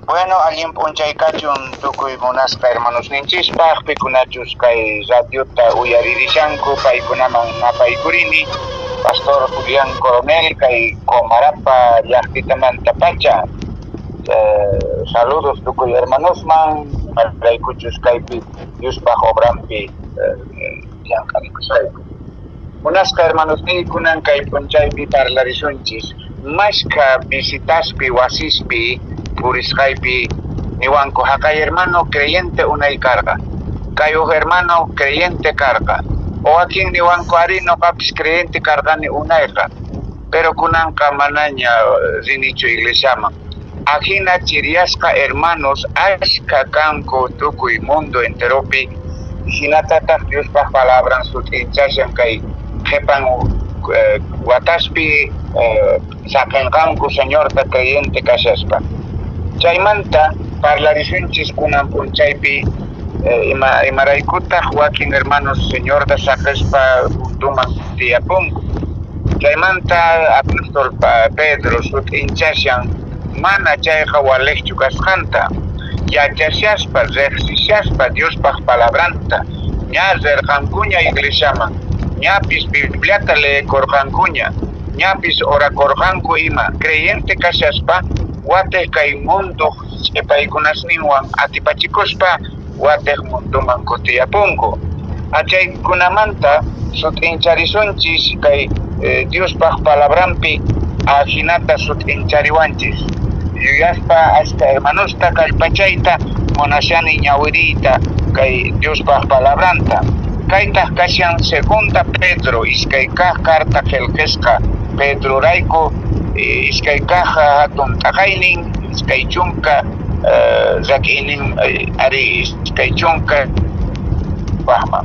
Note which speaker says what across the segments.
Speaker 1: Bueno, alguien punchay kachun tukuy munasqa hermanos ninchispaq pikunachus kay radiota uyaririshanku paykunaman napaykurini Pastor Julián Coronel kay Comarapa llaqtitamanta pacha. Saludos tukuy hermanosman maraykuchus kaypi Diuspaq obrampi llank'anikusayku. Munasqa hermanos niykunan kay punchaypi parlarisunchis mashka visitaspi wasispi purisqaypi niwanku haqay hermano creyente unay karqa kayo hermano creyente karqa o akin niwanku ari noqapis creyente karqani unayqa pero kunanqa manaña rinichu iglesiaman ajina chiriasqa hermanos ashka kanku tukuy mundo enteropi hinatataq Diospaq palabran sut'inchashan kay qhipan wataspi saqinqanku señorta creyente kashaspa chaymanta parlarisunchis kunan punchaypi imaraykutaq wakin hermanos señorta saqispa puntuman tiyapunku chaymanta apóstol Pedro sut'inchashan mana chayqa waliqchu kasqanta yachashaspa reqsishaspa Diospaq palabranta ña rirqankuña iglesiaman ñapis bibliata leekorqankuña ñapis orakorqanku ima creyente kashaspa watej kay mundo paykunasninwan atipachikuspa watej munduman kutiyapunku achaykunamanta sut'incharisunchis kay Diospaq palabranpi ajinata sut'inchariwanchis yuyaspa ashka hermanosta kallpachayta munashani ñawiriyta kay Diospaq palabranta kaytaq kashan segunda Pedro iskay kaq carta qillqisqa Pedro rayku iskay kaq hatun t'aqaynin iskay chunka rak'inin ari iskay chunka waqman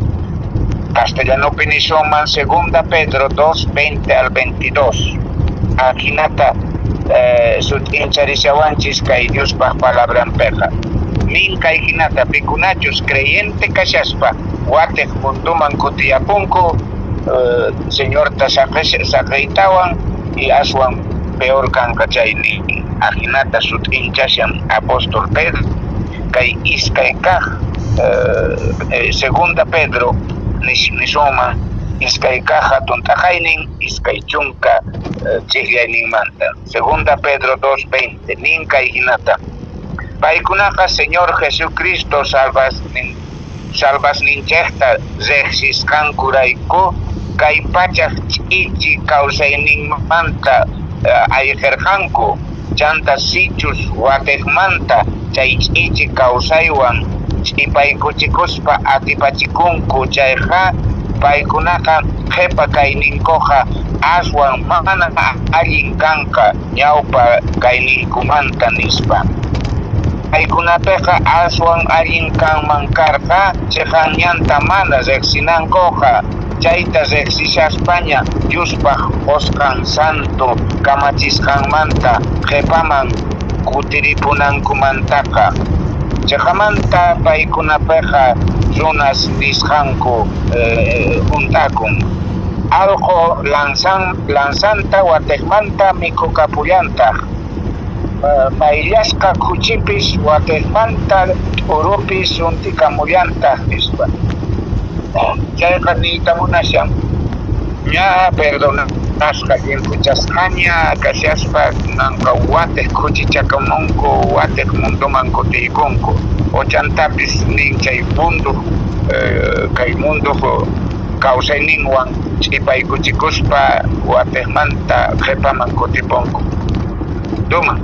Speaker 1: castellanopi nishuman segunda Pedro 2:20 al 22 ajinata sut'incharishawanchis kay Diospaq palabranpiqa nin kay hinata pikunachus creyente kashaspa watej munduman kutiyapunku señorta saqaytawan y aswan peor kanqa chayni ajinata sut'inchashan apóstol Pedro kay iskay kaq segunda Pedro nishuman iskay kaq hatun t'aqaynin iskay chunka ch'iqllayninmanta segunda Pedro 2:20 nin kay hinata paykunaqa Señor Jesucristo salvasninchaqta reqsisqankurayku kay pachaq ch'ichi kawsayninmanta ayqirqanku chanta sichus watejmanta chay ch'ichi kawsaywan ch'ipaykuchikuspa atipachikunku chayqa paykunaqa qhipa kayninkuqa aswan mana allin kanqa ñawpa kayninkumanta nispa paykunapiqa aswan allin kanman karqa chiqanñanta mana riqsinankuqa chayta riqsishaspaña Diospaq qusqan santo kamachisqanmanta qhipaman kutiripunankumantaqa chiqamanta paykunapiqa runas nisqanku juntakun alqo lansanta watejmanta mikukapuyantaq mayllasqa kuchipis watejmanta t'urupi suntikamuyantaq nispa chayqa niyta munashan ña perdonasqa llimpuchasqaña kashaspa nanqa watej kuchichakamunku watej munduman kutiykunku ochantapis nin chay mundo kay mundo kawsayninwan ch'ipaykuchikuspa watejmanta qhipaman kutipunku duma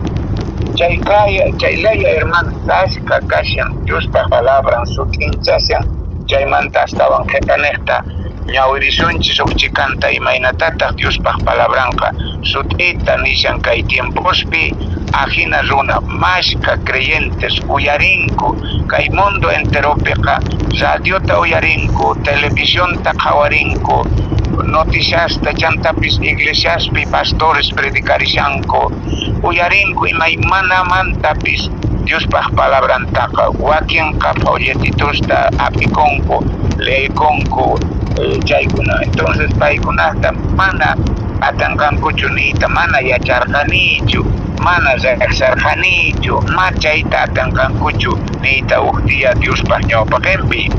Speaker 1: chaylaya hermanos ashka kashan Diospaq palabran sut'inchashan chaymanta astawan qhipanejta ñawirisunchis uchikanta imaynatataq Diospaq palabranqa sut'ita nishan kay tiempospi ajina runa mashka creyentes uyarinku kay mundo enteropiqa radiota uyarinku televisionta qhawarinku noticiasta chantapis iglesiaspi pastores predicarishanku uyarinku imaymanamantapis Diospaq palabrantaqa wakinqa folletitusta apikunku leeykunku chaykuna entonces paykunasta mana atanqankuchu niyta mana yacharqanichu mana sarjanichu machayta atanqankuchu niyta uqtiya Diospaq ñawpaqinpi.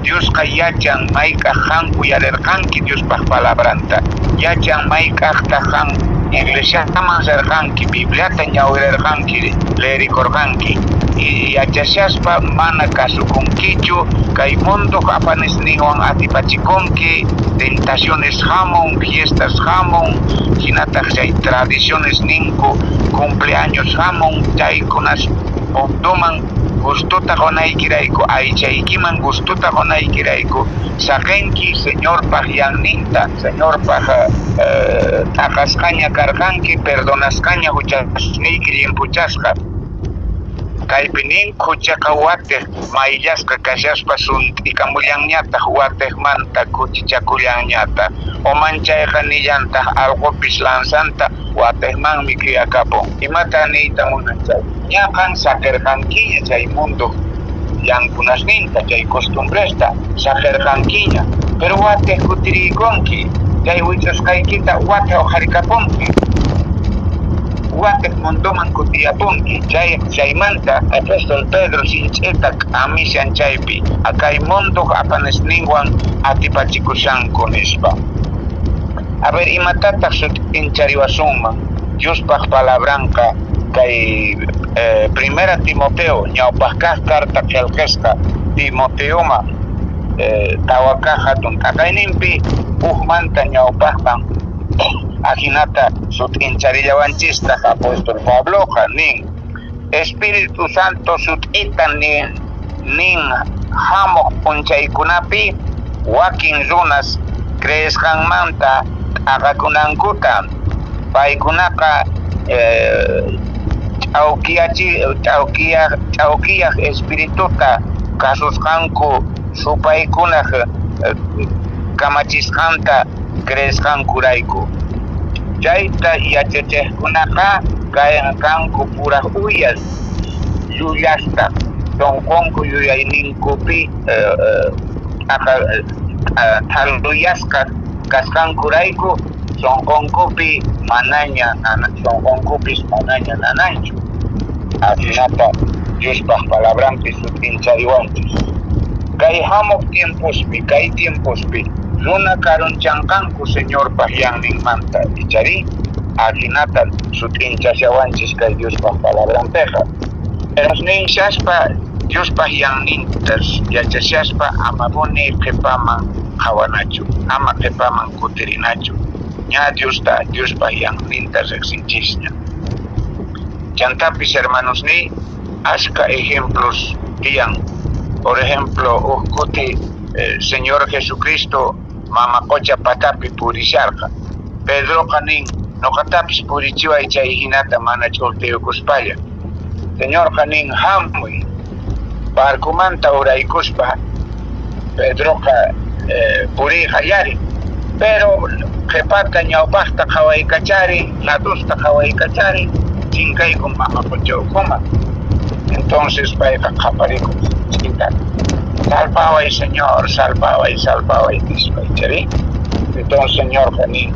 Speaker 1: Diosqa yachan mayk'aq hanku yarirqanki Diospaq palabranta, yachan mayk'aqta han iglesiaman sarqanki, Bibliata ñawirirqanki, leerikurqanki, y yachashaspa mana kasukunkichu kay munduq apanisninwan atipachikunki, tentaciones hamun, fiestas hamun, hinataq chay tradiciones ninku, cumpleaños hamun, chaykunas munduman gustuta qonaykirayku, aychaykiman gustuta qonaykirayku saqenki Señorpaq yanninta, Señorpaq taqasqaña karqanki, perdonasqaña huchasniyki llimpuchasqa. Kaypi nin huchaqa watiq mayllasqa kashaspa sunt'ikamullanñataq watiqmanta kuchichakullanñataq, o manchayqa nillantaq alqupis lanzanta watiqmanmi kriyakapun. Imata niyta munanchay ñaqan saqirqankiña chay mundo llankunasninta, chay costumbresta saqirqankiña, pero watiq kutiriykunki, chay wich'usqaykita watiq qharikapunki, watiq munduman kutiyapunki. Chaymanta apóstol Pedro sinch'ita k'amishan chaypi, akay munduq apanisninwan atipachikushanku nispa. A ver, imatataq sutinchariwasunman Diospaq palabranqa kay primera Timoteo ñawpaq kaq carta qillqisqa Timoteoma tawakaq hatun t'aqayninpi hukmanta ñawpaqpan ahinata sutincharillawanchistaq apóstol Pabloqa nin Espíritu Santo sut'ita nin hamuq p'unchaykunapi wakin runas creesqanmanta t'aqakunankuta paykunaqa ch'awkiyaq espirituta kasusqanku supaykunaq kamachisqanta creesqankurayku. Chayta yachachiqkunaqa kayanqanku puraq uyas llullasqa, sonqonku yuyayninkupi thaluyasqa kasqankurayku sonqonkupis manaña nananchu. Afinata Diospaq palabranpi sutinchariwanchis. Kay hamuq tiempospi runa karunchanqanku Señorpaq yanninmanta, ichari afinata sutinchashawanchis kay Diospaq palabranpiqa. Ninshaspa Diospaq yannintas yachashaspa amapuni qhipaman qhawanachu, ama qhipaman kutirinachu. Ña Diospaq yanninta riqsinchisña. Chantapis hermanosni ashka ejemplos tiyan. Por ejemplo, ukuti Señor Jesucristo mamakocha patapi purisharqa. Pedroqa nin noqatapis purichiway chay hinata mana ch'ultiyukuspalla. Señorqa nin hamuy barkumanta uraykuspa Pedroqa puriyqa yari, pero qhipata ñawpaqta qhawaykachari, ladusta qhawaykachari chinkayku mamakochawkuma. Entonces payqa qhaparikun chinkay, salpaway Señor, salpaway dispay chari. Entonces Señorqa nin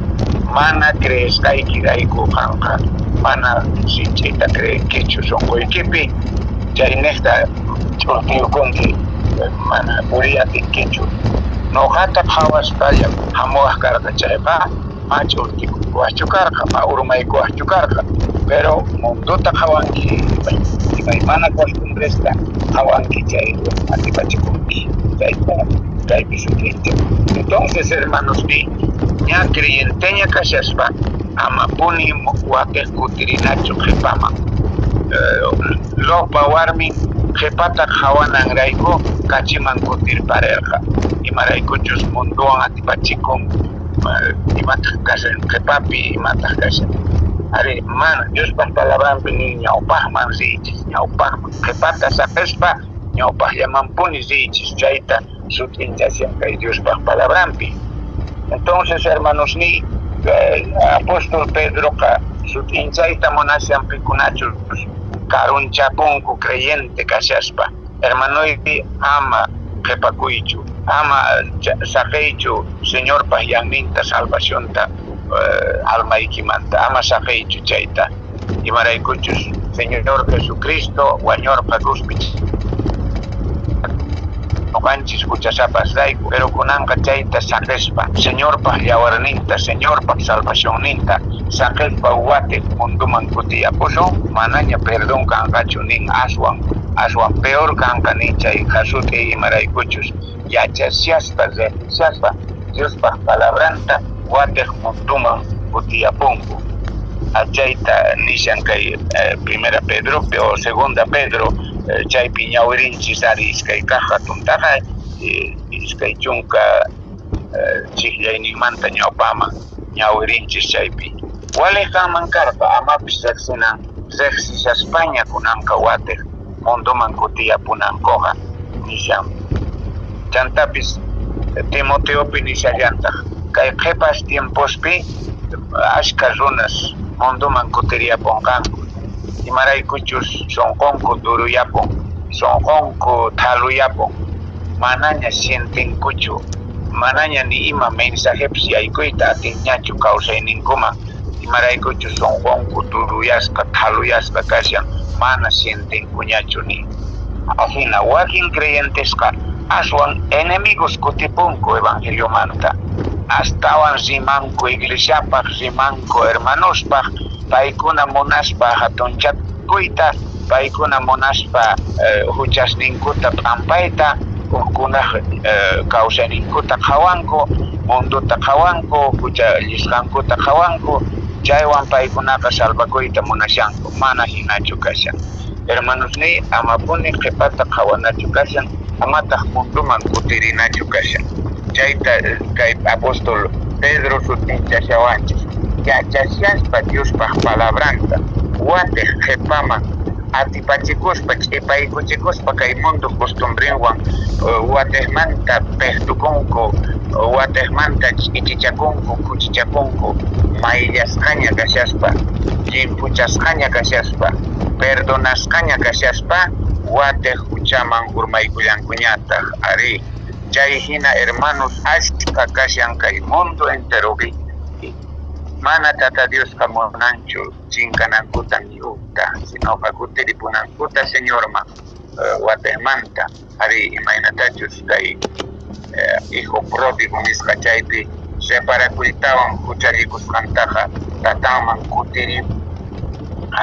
Speaker 1: mana creesqaykirayku qanqa, mana sinchita creenkichu sonquykipi chaynejta ch'ultiyukunki mana puriyatinkichu. Noqata qhawaspalla hamuwaq karqa chayqa ma ch'ultikuwaqchu karqa, ma urmaykuwaqchu karqa, pero munduta qhawanki, imaymana costumbresta qhawanki chay atipachikunki, chaypi sutincha. Entonces hermanosni ña creyenteña kashaspa amapuni watiq kutirinachu qhipaman. Loqpa warmi qhipata qhawananrayku kachiman kutirparirqa, imaraykuchus munduwan atipachikun imataq kashan qhipapi, imataq kashan. Ari mana Diospaq palabranpi nin ñawpaqman riyichis, ñawpaqman qhipata saqispa ñawpaqllamanpuni riyichis, chayta sutinchashan kay Diospaq palabranpi. Entonces hermanosni apóstol Pedroqa sutinchayta munashanpikunachus karunchapunku creyente kashaspa. Hermanoypi ama qhipakuychu, ama saqiychu Señorpaq yanninta salvacionta almaykimanta, ama saqiychu chayta. Imaraykuchus Señor Jesucristo wañurqa cruzpi noqanchis huchasapas rayku, pero kunanqa chayta saqispa Señorpaq yawarninta, Señorpaq salvacionninta saqispa wate munduman kutiyapusun, manaña perdón kanqachu nin aswan peor kanqa nin chay kasuti imaraykuchus yachasiyaspa realisaspa Diospaq palabranta wate munduman kutiyapunku. Chayta nishan kay primera Pedro o segunda Pedro chaypi ñawirinchis ari iskay kaqa tuntaqa iskay chunka chiqllayninmanta ñawpama ñawirinchis chaypi waleqanman karqa amapis reqsisaspaña kunanqa wate munduman kutiyapunankuqa nishan chantapis Timoteopi nishallantaq kay qhipas tiempospi ashka runas munduman kutiriyapunqanku imaraykuchus sonqonku duruyapun sonqonku thaluyapun manaña sientinkuchu manaña ni ima mensajepis yaykuyta atinñachu kawsayninkuman imaraykuchus sonqonku duruyasqa thaluyasqa kashan mana sientinkuñachu ni ajina wakin creyentesqa aswan enemigos kutipunku evangeliomanta astawan rimanku iglesiapaq rimanku hermanospaq paykuna munaspa hatunchakuyta paykuna munaspa huchasninkuta pampayta ukkunaq kawsayninkuta qhawanku munduta qhawanku huchallisqankuta qhawanku chaywan paykunaqa salvakuyta munashanku mana hinachu kashan hermanosni amapuni qhipata qhawanachu kashan amataq munduman kutirinachu kashan chayta kay apóstol Pedro sutinchashawanchis yachasiyaspa Diospaq palabranta wate qhipaman atipachikuspa ch'ipaykuchikuspa kay mundo costumbrinwan watejmanta pehtukunku watejmanta ichichakunku kuchichakunku mayllasqaña kashaspa chimpuchasqaña kashaspa perdonasqaña kashaspa wate huchaman urmaykullankuñataq ari chay hina hermanos ashka kashan kay mundo enteropi mana tata Diosqa munanchu chinkanankuta ni ukta sinoqa kutiripunankuta señorman watejmanta ari imaynatachus kay hijo pródigo nisqa chaypi separakuytawan huchallikusqantaqa tatanman kutiri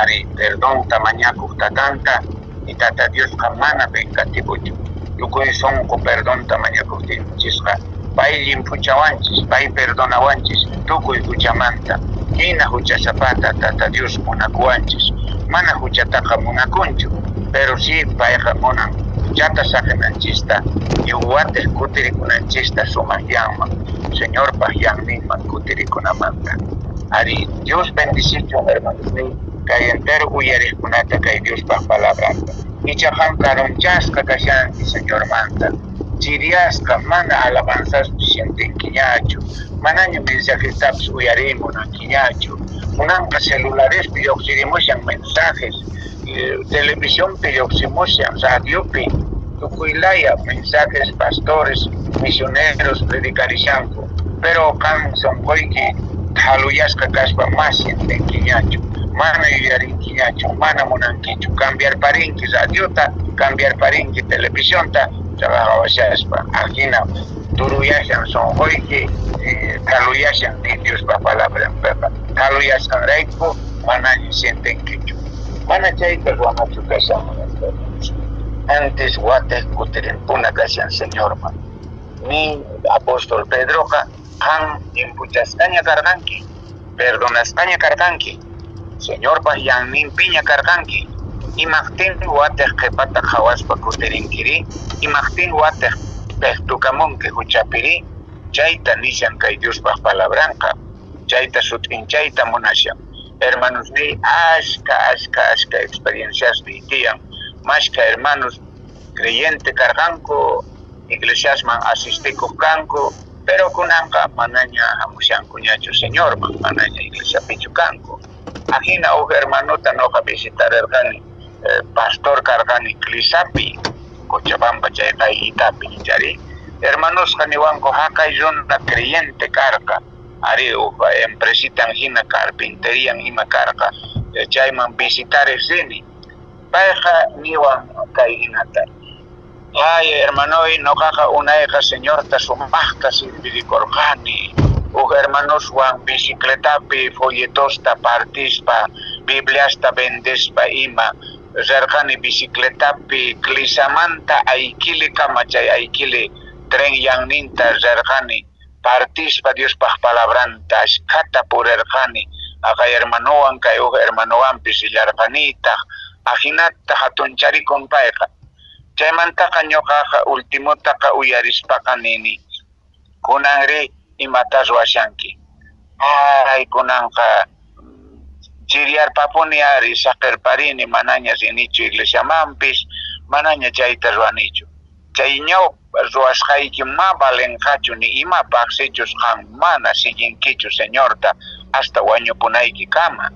Speaker 1: ari perdonta mañakuq tatanta y tata Diosqa mana venkatipuchu tukuy sonqo perdonta mañakuqtinchisqa pay llimpuchawanchis pay perdonawanchis tukuy huchamanta hina huchasapata tata Dios munakuwanchis mana huchataqa munakunchu pero si payqa munan huchata saqinanchista y watej kutirikunanchista sumaqllanman señorpaq llanninman kutirikunamanta ari Dios bendicichun hermanosni kay entero uyariqkunata kay Diospaq palabranta ichaqa karonchasqa kashanki señormanta chiriasqa mana alabanzaspi sientinkiñachu manaña mensajestapis uyarimunankiñachu kunanqa celularespi lluqsirimushan mensajes televisiónpi lluqsimushan radiopi tukuylaya mensajes pastores misioneros predicarishanku pero kan sonqoyki thaluyasqa kaspa mas sientinkiñachu mana yuyarinkiñachu mana munankichu cambiar parinki radiota cambiar parinki televisionta trabajawashaspa ajina turuyashan sonqoyki thaluyashan ni Diospa palabranpiqa thaluyasqanrayku manaña sientinkichu mana chayta ruwanachu kashan antes watej kutirinpuna kashan señorman ni apóstol Pedroqa qan impuchasqaña karqanki perdonasqaña karqanki señorpaq llanninpiña karqanki imaqtin watej qhipata qhawaspa kutirinkiri imaqtin watej pehtukamunki huchapiri chayta nishan kay Diospaq palabranqa chayta sutinchayta munashan hermanosni ashka experienciaspi tiyan mashka hermanos creyente karqanku iglesiasman asistikuq kanku pero kunanqa manaña hamushankuñachu señorman manaña iglesiapichu kanku ajina uj hermanota noqa visitarerqani pastor karqani Clisapi Cochabamba chayqa Itapi chari hermanosqa niwanku haqay runa creyente karqa ari uj empresitan hina carpinterian ima karqa chayman visitar rini payqa niwan kay hinata ay hermanoy noqaqa unayqa señorta sumaqta sirvirikurqani hermanoswan bicicletapi folletosta partispa bibliasta vendespa ima rirqani bicicletapi Clisamanta aykili kama chay aykili tren yanninta rirqani partispa Diospaq palabranta ashkhata purirqani aqay hermanowan kay hermanowanpis illarqanitaq ahinata hatuncharikum payqa chaymantaqa ñuqaqa ultimotaqa uyarispaqa nini kunanri imatas washanki ay kunanqa chiriarpapuni ari saqirparini manaña rinichu iglesiamanpis manaña chayta ruwanichu chay ñawpa ruwasqayki ma valenqachu ni imapaq sichusqan mana siguinkichu señorta hasta wañupunayki kama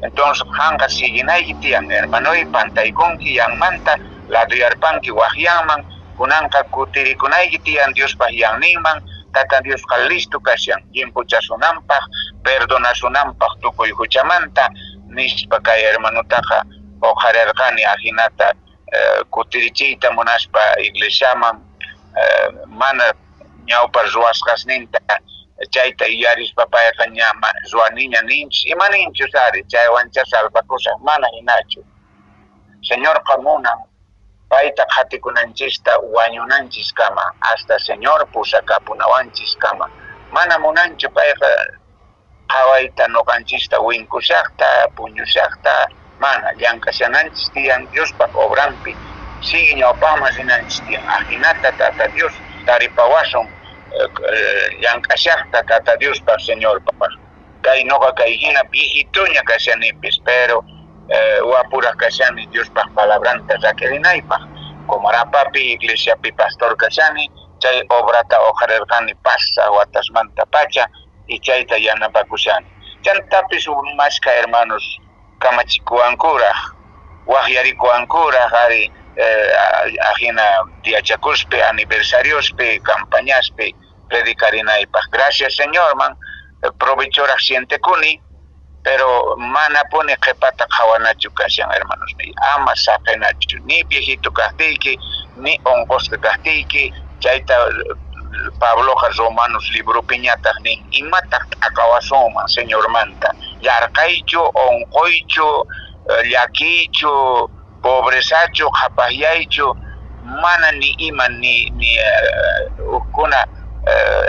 Speaker 1: entonces qanqa siginayki tiyan hermanoy pantaykunki yanmanta laduyarpanki waqyanman kunanqa kutirikunayki tiyan Diospaq yanninman tata Diosqa listo kashan yimpuchasunanpaq perdonasunanpaq tukuy huchamanta nispa kay hermanotaqa oqharirqani ahinata kutirichiyta munaspa iglesiaman mana ñawpa ruwasqasninta chayta yuyarispa payqa ña ruwaniña ninchis imaninchus ari chaywancha salvakusaq mana hinachu señorqa munan payta qhatikunanchista wañunanchis kama hasta señor pusakapunawanchis kama mana munanchu payqa qhawayta noqanchista winkushaqta puñushaqta mana llankashananchis tiyan Diospaq obranpi sigue ñawpaqman rinanchis tiyan ahinata tata Dios taripawasun llankashaqta tata Diospaq señorpaq kay noqa kay hina viejituña kashanipis pero wapuraq kashani Diospaq palabranta rakirinaypaq Comorapapi iglesiapi pastor kashani chay obrata oqharirqani pasa watasmanta pacha y chayta yanapakushani chantapis mashka hermanos kamachikuwankuraq waqyarikuwankuraq ari ajina diachakuspi aniversariospi campañaspi predicarinaypaq gracias señor man provechoraq sientekuni pero mana pone qhipata qhawanachu kashan hermanos mi ama saqenachu ni viejito kaqtiyki ni onqosqa kaqtiyki chayta Pabloqa Romanos libro piñataq nin imataq t'aqawasunman señor manta yarqaychu onquychu llakiychu pobresachu qhapasyaychu mana ni ima ni ukkuna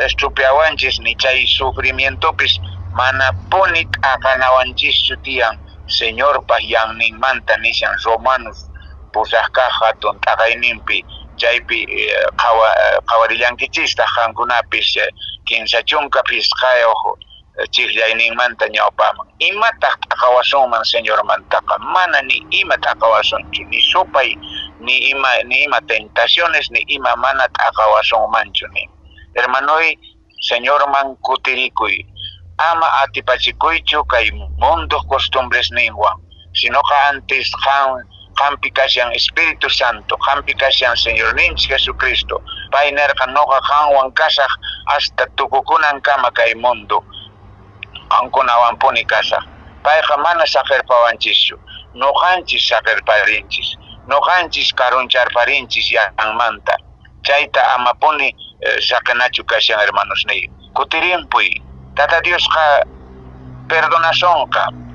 Speaker 1: estupiawanchis ni chay sufrimientopis mana poni t'aqanawanchischu tiyan señorpaq yanninmanta nishan Romanos pusaqqa hatun t'aqayninpi chaypi qhawarillankichista qankunapis kinsa chunkapis qayoq chiqllayninmanta ñawpaman imataq t'aqawasunman señor mantaqa mana ni ima t'aqawasunchu ni supay ni ima tentaciones ni ima mana t'aqawasunmanchu ni hermanoy señor man kutirikuy ama atipachikuychu kay mundo costumbres ninwan sinoqa antes qampi kashan Espíritu Santo qampi kashan Señor ninchis Jesucristo pay nerqa noqa qanwan kasaq hasta tukukunan kama kay mundo qankunawanpuni kasaq payqa mana saqirpawanchischu noqanchis saqirparinchis noqanchis karuncharparinchis yanmanta chayta amapuni saqinachu kashan hermanos ni kutirinpuy tata Diosqa perdonasonqa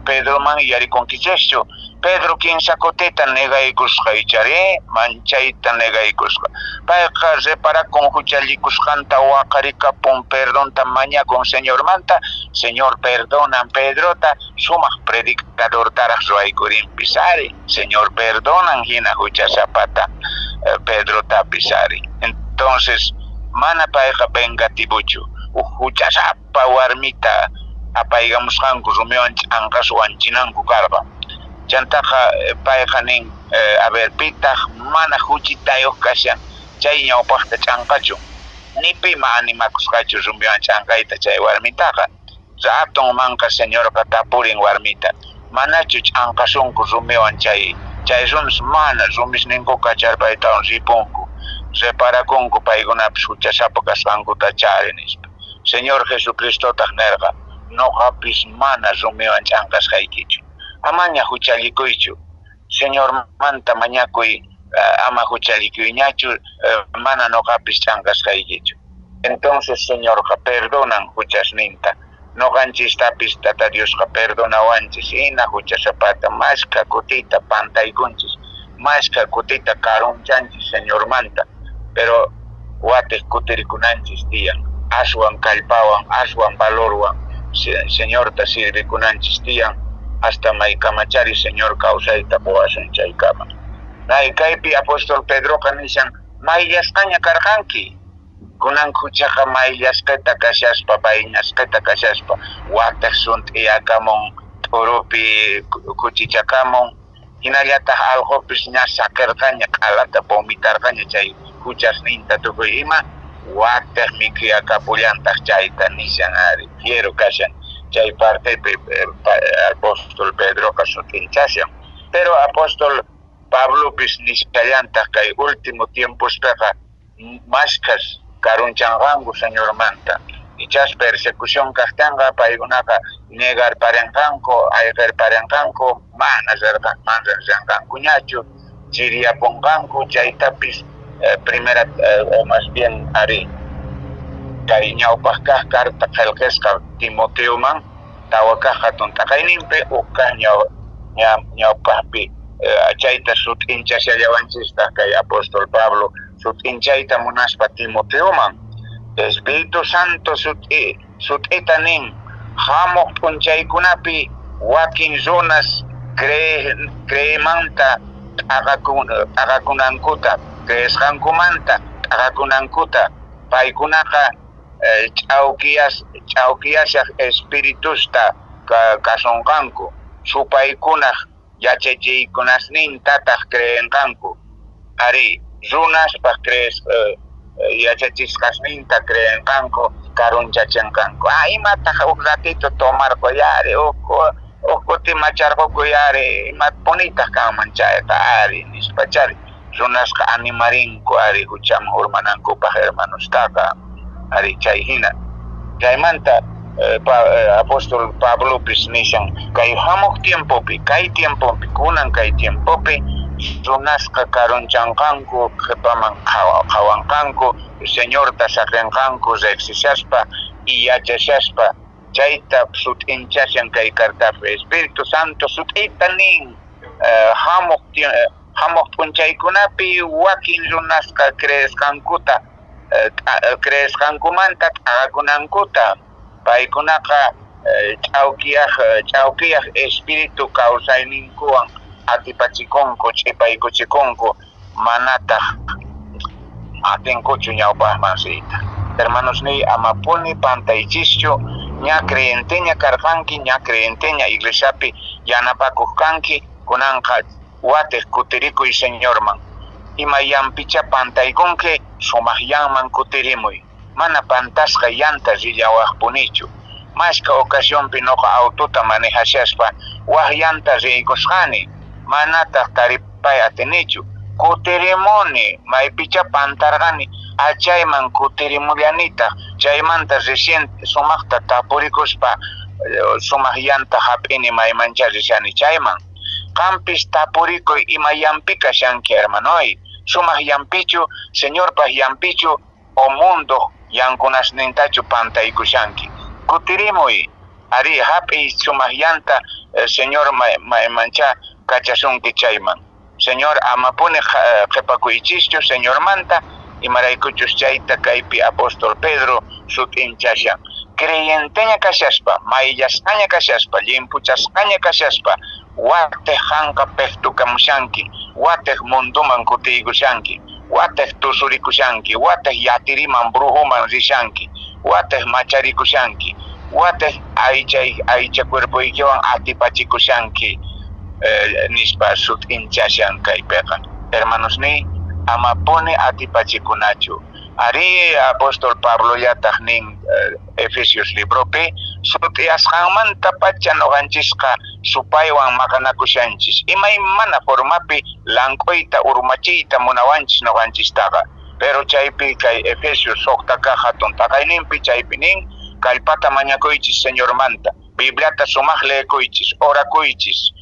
Speaker 1: Pedro man yarikunkicheschu Pedro kinsa kutita negaykusqa ichari manchayta negaykusqa payqa reparakun huchallikusqanta waqarikapun perdonta mañakun señor manta señor perdonan Pedrota sumaq predicadortaraq ruwaykurinpis ari señor perdonan hina huchasapata Pedrota pisari entonces mana payqa vengativuchu huchasapa warmita apaygamusqanku rumiwanchis anqasu wanchinanku karqa chantaqa payqa nin a ver pitaq mana huchitayuq kashan chay ñawpaqta ch'anqachu ni pima animakusqachu rumiwanchis anqayta chay warmitaqa ratun manqa señorqa tapurin warmita manachu ch'anqasunku rumiwan chay rumis mana rumis ninku kacharpaytawan ripunku reparakunku paykunapis huchasapa kasqankuta chari nispa Señor Jesucristo nerqa noqapis mana rumiwan ch'anqasqaykichu. Amaña huchallikuychu. Señor manta mañakuy ama huchallikuyñachu mana noqapis ch'anqasqaykichu. Entonces Señorqa perdonan huchasninta. Noqanchistapis Tata Diosqa perdonawanchis hina huchasapata masqa kutita pantaykunchis, masqa kutita karunchanchis Señor manta. Pero wate kutirkunanchis tiyan, aswan kallpawan, aswan valorwan Señorta sirvikunanchis tiyan, hasta maykamachari Señor kawsayta puwasun chaykama. Kaypi Apóstol Pedroqa nishan mayllasqaña karqanki. Kunan kuchaqa mayllasqata kashaspa, baynasqata kashaspa, waqtiq sunt'iyakamun, t'urupi kuchichakamun, hinallataq alqupis ña saqirqaña, q'alata vomitarqaña chay huchasninta tukuy ima, waqtiq mikhuyakapullantaq chayta nishan ari, fiero kashan. Chay partepi Apóstol Pedroqa sutinchashan. Pero Apóstol Pablopis nishallantaq kay último tiempospiqa maskas karunchanqanku Señor manta. Ichas persecución kaqtanqa paykunaqa negar parenqanku, ayqir parenqanku, mana llanqankuñachu, chiriyapunqanku, chaytapis primera o más bien ari kay ñawpaq kaq carta qillqisqa Timoteuman tawakaq hatun taqayninpi ukkaq ñawpaqpi chayta sut'inchashallawanchistaq kay Apóstol Pablo sut'inchayta munaspa Timoteuman. Espíritu Santo sut'ita nin hamuq p'unchaykunapi wakin runas creemanta t'aqakunankuta, creesqankumanta t'aqakunankuta, paykunaqa ch'awkiyashaq espiritusta kasunqanku, supaykunaq yachachiykunasnintataq creenqanku. Ari runaspa yachachisqasninta creenqanku, karunchachinqanku. Imataq uk ratito tomarquyari, uk kuti macharqukuyari, imat bonitaq kanman chayqa ari nispachari. Runasqa animarinku ari huchaman urmanankupaq hermanostaqa ari chay hina. Chaymanta Apóstol Pablopis nishan kay hamuq tiempopi, kunan kay tiempopi runasqa karunchanqanku, qhipaman qhawanqanku, Señorta saqinqanku reqsishaspa y yachashaspa, chayta sut'inchashan kay kartapi. Espíritu Santo sut'ita nin hamuq p'unchaykunapi wakin runasqa creesqankumanta t'aqakunankuta, paykunaqa ch'awkiyaq espíritu kawsayninkuwan atipachikunku, ch'ipaykuchikunku, manataq atinkuchu ñawpaqmansiyta. Hermanos ni amapuni pantaychischu, ña creenteña karqanki, ña creenteña iglesiapi yanapakuq kanki, kunanqa watiq kutirikuy Señorman. Ima yampicha pantaykunki, sumaq yanman kutirimuy. Mana pantasqa yanta rillawaqpunichu. Masqa ocasiónpi noqa autota manejashaspa, waq yanta riykusqani, manataq taripay atinichu. Kutirimuni, maypicha pantarqani, achayman kutirimullanitaq, chaymanta reciente sumaqta tapurikuspa, sumaq yanta hap'ini maymancha rishani chayman. Qampis tapurikuy ima yampika shanki hermanoy. Sumaq yampichu, Señorpaq yampichu, o mundo yankunasnintachu pantaykushanki. Kutirimuy, ari hap'i sumaq yanta Señor maymancha kachasunki chayman. Señor amapuni qhipakuychischu Señor manta, imaraykuchus chayta kaypi Apóstol Pedro sut'inchashan. Creyenteña kashaspa, mayllasqaña kashaspa, limpuchasqaña kashaspa, watiq hanqapiq tukamushanki, watiq munduman kutiykushanki, watiq tusurikushanki, watiq yatiriman brujuman rishanki, watiq macharikushanki, watiq aycha cuerpuykiwan atipachikushanki, nispa sut'inchashan kaypiqa. Hermanos ni amapuni atipachikunachu. Ari Apóstol Pablo yataq nin Efesios libropi sut'iyasqanmanta pacha noqanchisqa supaywan maqanakushanchis. Imaymana formapi lank'uyta urmachiyta munawanchis noqanchistaqa. Pero chaypi kay Efesios suqta kaq hatun taqayninpi chaypi nin Kalpata mañakoichis Señor Manta, Bibliata sumaq leekoichis, orakoichis,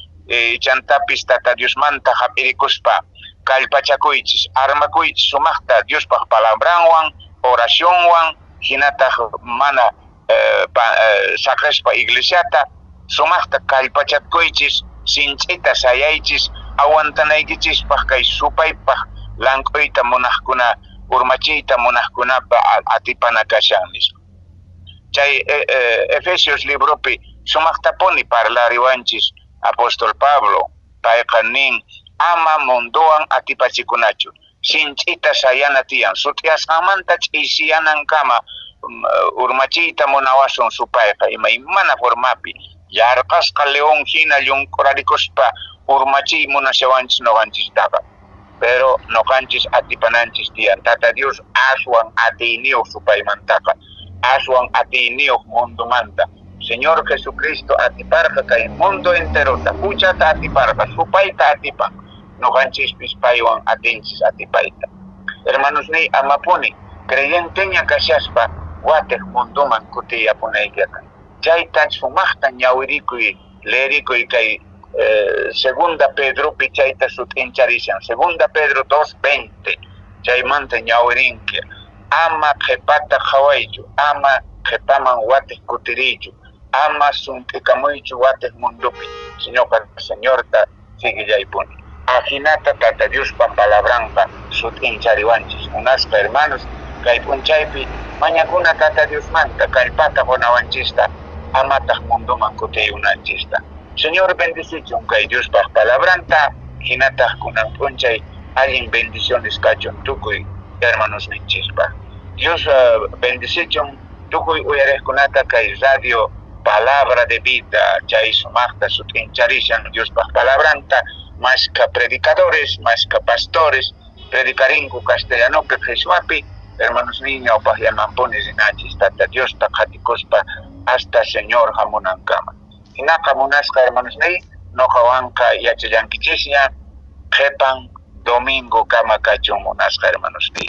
Speaker 1: chantapis tata Dios manta hapirikuspa, kalpachakoichis, armakoichis sumaqta Diospaq palabranwan, oracionwan, hinata mana saqrespa iglesiata, sumaqta kalpachatkoichis, sinchita sayaychis, aguantanaykichispaq kay supaypaq lanq'uyta munaqkuna, urmachiyta munaqkunapa atipana kashannis. Chay Efesios libropi sumaqtapuni parlariwanchis apóstol Pablo, payqa nin ama munduwan atipachikunachu, sinchita sayana tiyan, sutiasqanmanta ch'isiyanankama urmachiyta munawasun supayqa imaymana formapi, yarqasqa león hina llunqurarikuspa urmachiy munashawanchis noqanchistaqa. Pero noqanchis atipananchis tiyan, tata Dios aswan atiyniyuq supaymantaqa, aswan atiyniyuq mundumanta. Señor Jesucristo atiparqa kay mundo enterota, puchata atiparqa, supayta atipan, noqanchispis paywan atinchis atipayta. Hermanos ni amapuni, creyenteña kashaspa wateq munduman kutiyapunaykiqa. Chayta sumaqta ñawirikuy, leerikuy kay segunda Pedro pichayta sutincharishan, segunda Pedro 2:20, chaymanta ñawirinki, ama qhipata qhawaychu, ama qhipaman wateq kutirichu, ama suntikamuychu wateq mundupi, Señorta sigillaypuni. Ajinata tata Diospa palabranqa sutinchariwanchis, unasqa hermanos, kay punchaypi mañakuna tata Diosmanta kallpata qonawanchista, amataq munduman kutiyunanchista. Señor bendicichun kay Diospaq palabranta, hinataq kunan punchay allin bendiciones kachun tukuy hermanos ninchispaq. Dios bendicichun tukuy uyariqkunata kay radio Palabra de Vida, chay sumaqta sutincharishan Diospaq palabranta, más que predicadores, más que pastores, predicarinku castellanopi qhiswapi, hermanos niños paq llamanpunis inachis tata Diosta qhatikuspa hasta Señor hamunankama. Hinaqa munasqa hermanos ni, noqawanqa yachallankichisña, qhipan domingo kama kachun munasqa hermanos ni.